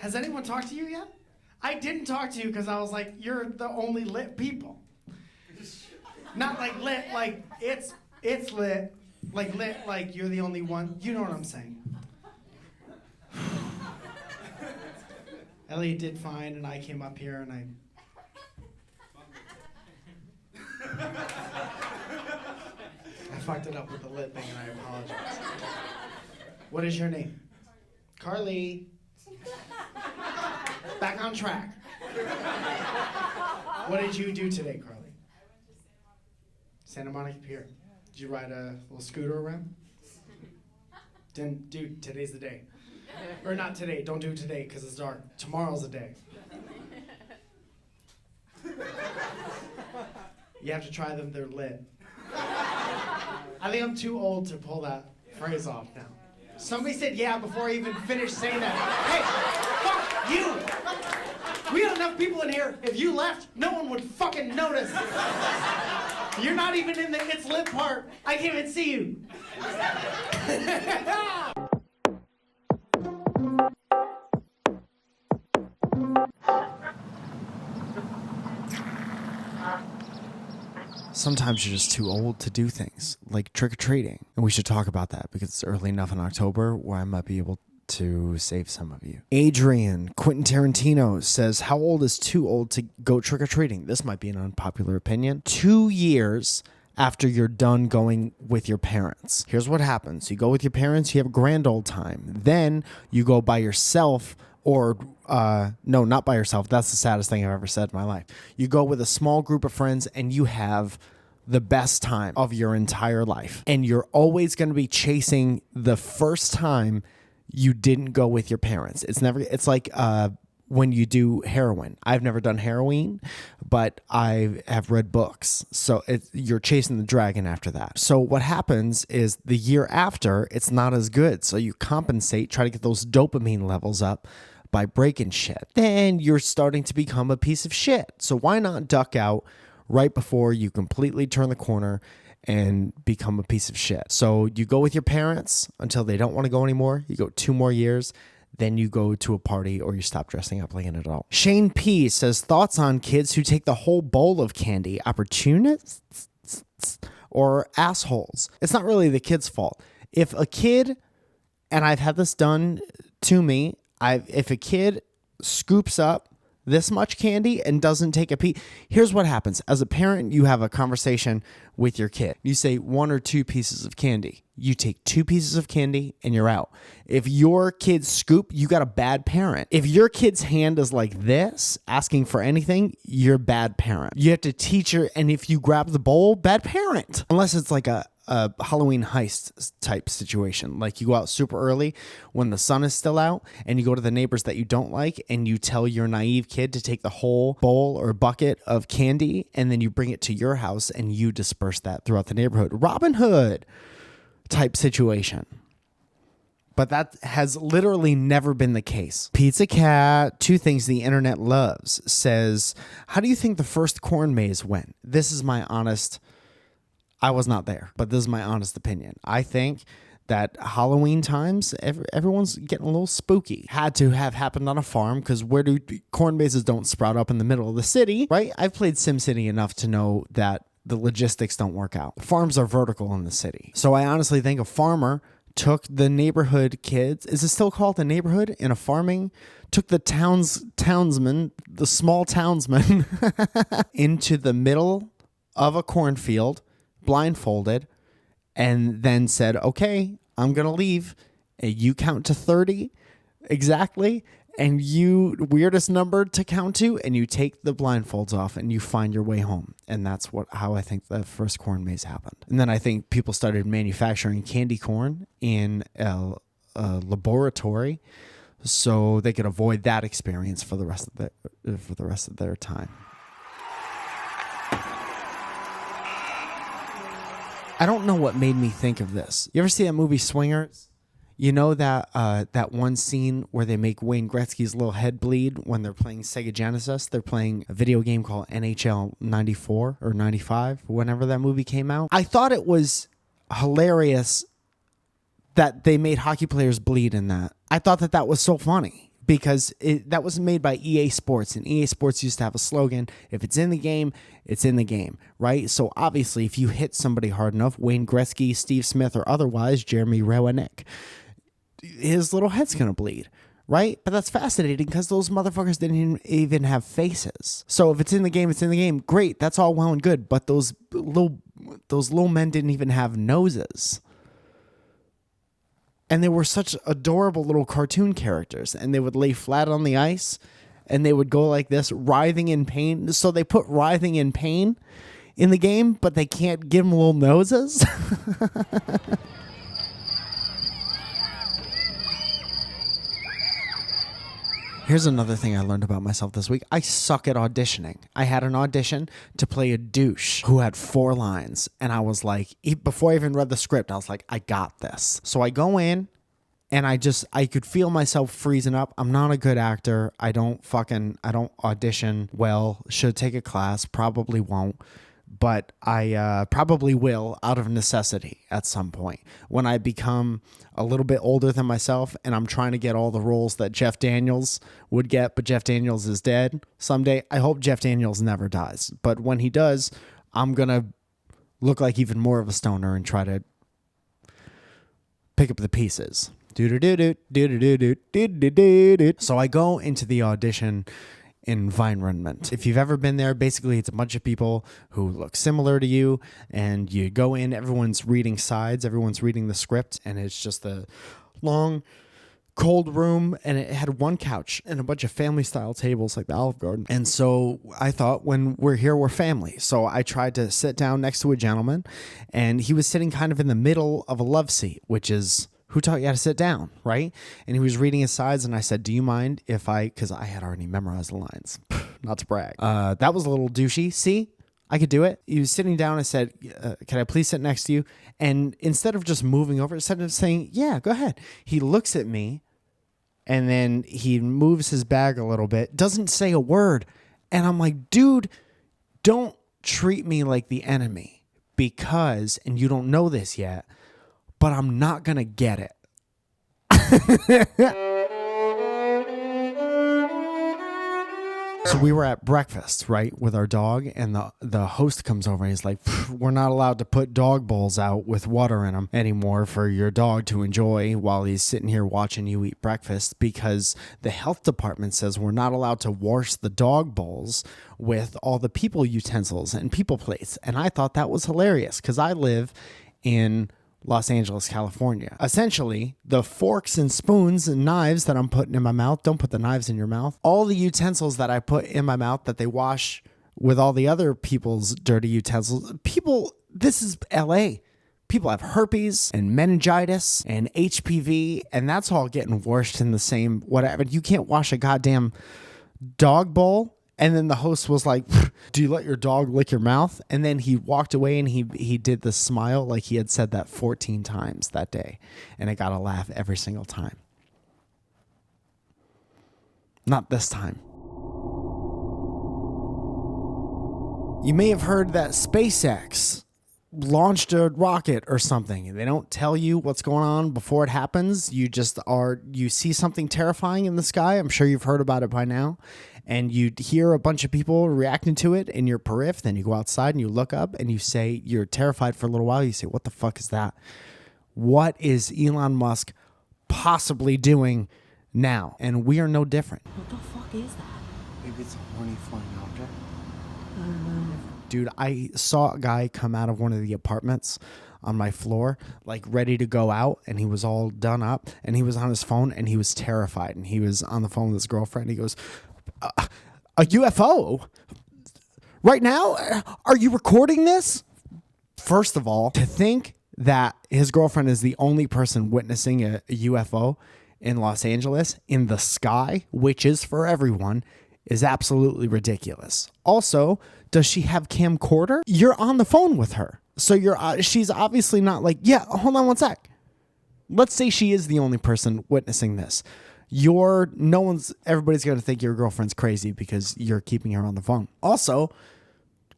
Has anyone talked to you yet? I didn't talk to you because I was like, you're the only lit people. Not like lit, like it's lit. Like lit, like you're the only one. You know what I'm saying. Elliot did fine, and I came up here and I fucked it up with the lit thing, and I apologize. What is your name? Carly. Back on track. What did you do today, Carly? Santa Monica Pier. Did you ride a little scooter around? Then, dude, today's the day. Or not today. Don't do it today because it's dark. Tomorrow's the day. You have to try them. They're lit. I think I'm too old to pull that phrase off now. Somebody said yeah before I even finished saying that. Hey, fuck you! We got enough people in here. If you left, no one would fucking notice. You're not even in the it's lit part. I can't even see you. Sometimes you're just too old to do things, like trick-or-treating. And we should talk about that because it's early enough in October where I might be able to save some of you. Adrian, Quentin Tarantino says, how old is too old to go trick-or-treating? This might be an unpopular opinion. 2 years after you're done going with your parents. Here's what happens. You go with your parents, you have a grand old time. Then you go by yourself or, no, not by yourself. That's the saddest thing I've ever said in my life. You go with a small group of friends and you have the best time of your entire life. And you're always going to be chasing the first time you didn't go with your parents. It's like when you do heroin. I've never done heroin, but I have read books. So you're chasing the dragon after that. So what happens is the year after, it's not as good. So you compensate, try to get those dopamine levels up by breaking shit. Then you're starting to become a piece of shit. So why not duck out right before you completely turn the corner and become a piece of shit? So you go with your parents until they don't want to go anymore. You go 2 more years. Then you go to a party or you stop dressing up like an adult. Shane P says, thoughts on kids who take the whole bowl of candy, opportunists or assholes? It's not really the kid's fault. If a kid, and I've had this done to me, if a kid scoops up this much candy and doesn't take a piece, here's what happens. As a parent, you have a conversation with your kid. You say 1 or 2 pieces of candy. You take 2 pieces of candy and you're out. If your kid scoop, you got a bad parent. If your kid's hand is like this, asking for anything, you're a bad parent. You have to teach her, and if you grab the bowl, bad parent. Unless it's like a Halloween heist type situation. Like you go out super early when the sun is still out and you go to the neighbors that you don't like and you tell your naive kid to take the whole bowl or bucket of candy and then you bring it to your house and you disperse that throughout the neighborhood. Robin Hood type situation. But that has literally never been the case. Pizza Cat, 2 things the internet loves, says, how do you think the first corn maze went? This is my honest, I was not there, but this is my honest opinion. I think that Halloween times, everyone's getting a little spooky. Had to have happened on a farm because where do corn mazes don't sprout up in the middle of the city, right? I've played SimCity enough to know that the logistics don't work out. Farms are vertical in the city. So I honestly think a farmer took the neighborhood kids, is it still called the neighborhood in a farming? Took the townsmen, the small townsmen into the middle of a cornfield, blindfolded, and then said, okay, I'm going to leave. You count to 30 exactly, and you, weirdest number to count to, and you take the blindfolds off and you find your way home. And that's how I think the first corn maze happened. And then I think people started manufacturing candy corn in a laboratory so they could avoid that experience for the rest of their time. I don't know what made me think of this. You ever see that movie Swingers? You know that that one scene where they make Wayne Gretzky's little head bleed when they're playing Sega Genesis? They're playing a video game called NHL 94 or 95, whenever that movie came out. I thought it was hilarious that they made hockey players bleed in that. I thought that was so funny because that was made by EA Sports, and EA Sports used to have a slogan, if it's in the game, it's in the game, right? So obviously, if you hit somebody hard enough, Wayne Gretzky, Steve Smith, or otherwise, Jeremy Roenick, his little head's going to bleed, right? But that's fascinating because those motherfuckers didn't even have faces. So if it's in the game, it's in the game. Great, that's all well and good, but those little men didn't even have noses. And they were such adorable little cartoon characters, and they would lay flat on the ice, and they would go like this, writhing in pain. So they put writhing in pain in the game, but they can't give them little noses. Here's another thing I learned about myself this week. I suck at auditioning. I had an audition to play a douche who had 4 lines. And I was like, before I even read the script, I was like, I got this. So I go in and I could feel myself freezing up. I'm not a good actor. I don't audition well. Should take a class. Probably won't. But I probably will out of necessity at some point when I become a little bit older than myself and I'm trying to get all the roles that Jeff Daniels would get, but Jeff Daniels is dead someday. I hope Jeff Daniels never dies. But when he does, I'm going to look like even more of a stoner and try to pick up the pieces. So I go into the audition environment. If you've ever been there, basically it's a bunch of people who look similar to you, and you go in, everyone's reading sides, everyone's reading the script, and it's just a long, cold room, and it had one couch and a bunch of family style tables like the Olive Garden. And so I thought, when we're here, we're family. So I tried to sit down next to a gentleman, and he was sitting kind of in the middle of a love seat, which is, who taught you how to sit down, right? And he was reading his sides, and I said, do you mind if because I had already memorized the lines, not to brag. That was a little douchey. See, I could do it. He was sitting down. I said, can I please sit next to you? And instead of just moving over, instead of saying, yeah, go ahead, he looks at me, and then he moves his bag a little bit, doesn't say a word. And I'm like, dude, don't treat me like the enemy, because, and you don't know this yet, but I'm not going to get it. So we were at breakfast, right, with our dog, and the host comes over and he's like, we're not allowed to put dog bowls out with water in them anymore for your dog to enjoy while he's sitting here watching you eat breakfast, because the health department says we're not allowed to wash the dog bowls with all the people utensils and people plates. And I thought that was hilarious because I live in Los Angeles, California. Essentially, the forks and spoons and knives that I'm putting in my mouth, don't put the knives in your mouth. All the utensils that I put in my mouth that they wash with all the other people's dirty utensils. This is LA. People have herpes and meningitis and HPV, and that's all getting washed in the same whatever. You can't wash a goddamn dog bowl. And then the host was like, do you let your dog lick your mouth? And then he walked away, and he did the smile like he had said that 14 times that day. And I got a laugh every single time. Not this time. You may have heard that SpaceX launched a rocket or something. They don't tell you what's going on before it happens. You see something terrifying in the sky. I'm sure you've heard about it by now. And you hear a bunch of people reacting to it in your periph. Then you go outside and you look up and you say, you're terrified for a little while. You say, what the fuck is that? What is Elon Musk possibly doing now? And we are no different. What the fuck is that? Maybe it's a horny flying object. I don't know. Dude, I saw a guy come out of one of the apartments on my floor, like ready to go out, and he was all done up, and he was on his phone, and he was terrified, and he was on the phone with his girlfriend. He goes, a UFO? Right now? Are you recording this? First of all, to think that his girlfriend is the only person witnessing a UFO in Los Angeles in the sky, which is for everyone, is absolutely ridiculous. Also, does she have camcorder? You're on the phone with her. So she's obviously not like, yeah, hold on one sec. Let's say she is the only person witnessing this. Everybody's going to think your girlfriend's crazy because you're keeping her on the phone. Also,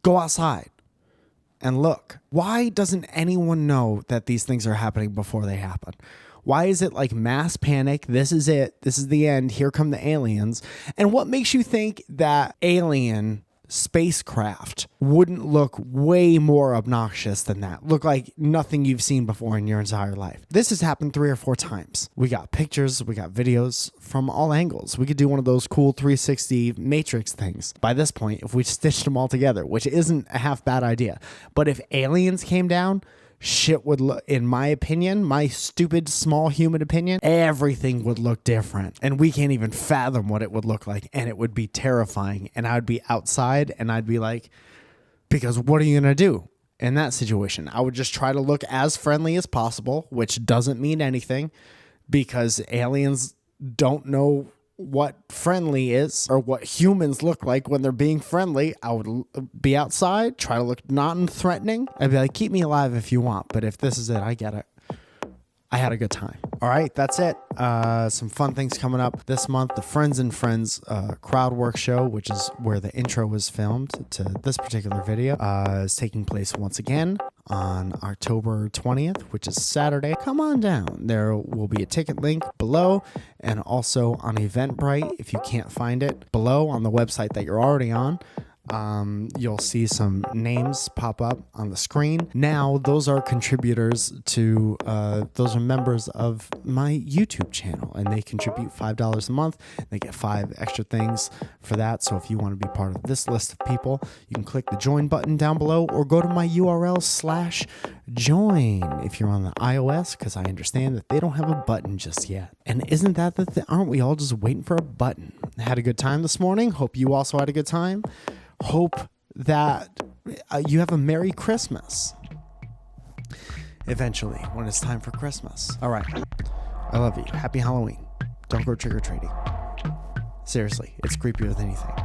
go outside and look. Why doesn't anyone know that these things are happening before they happen? Why is it like mass panic? This is it. This is the end. Here come the aliens. And what makes you think that alien spacecraft wouldn't look way more obnoxious than that? Look like nothing you've seen before in your entire life. This has happened 3 or 4 times. We got pictures, we got videos from all angles. We could do one of those cool 360 matrix things. By this point, if we stitched them all together, which isn't a half bad idea. But if aliens came down, shit would look, in my opinion, my stupid small human opinion, everything would look different. And we can't even fathom what it would look like. And it would be terrifying. And I would be outside and I'd be like, because what are you going to do in that situation? I would just try to look as friendly as possible, which doesn't mean anything because aliens don't know what friendly is or what humans look like when they're being friendly. I would be outside, try to look non-threatening. I'd be like, keep me alive if you want, but if this is it, I get it. I had a good time. All right, that's it. Some fun things coming up this month. The Friends and Friends crowd work show, which is where the intro was filmed to this particular video, is taking place once again on October 20th, which is Saturday. Come on down. There will be a ticket link below and also on Eventbrite if you can't find it. Below on the website that you're already on, you'll see some names pop up on the screen. Now, those are contributors to, those are members of my YouTube channel, and they contribute $5 a month. They get 5 extra things for that. So if you want to be part of this list of people, you can click the join button down below or go to my URL/join if you're on the iOS, because I understand that they don't have a button just yet. And isn't that the thing? Aren't we all just waiting for a button? I had a good time this morning. Hope you also had a good time. Hope that you have a Merry Christmas eventually when it's time for Christmas. All right. I love you. Happy Halloween. Don't go trick-or-treating. Seriously, it's creepier than anything.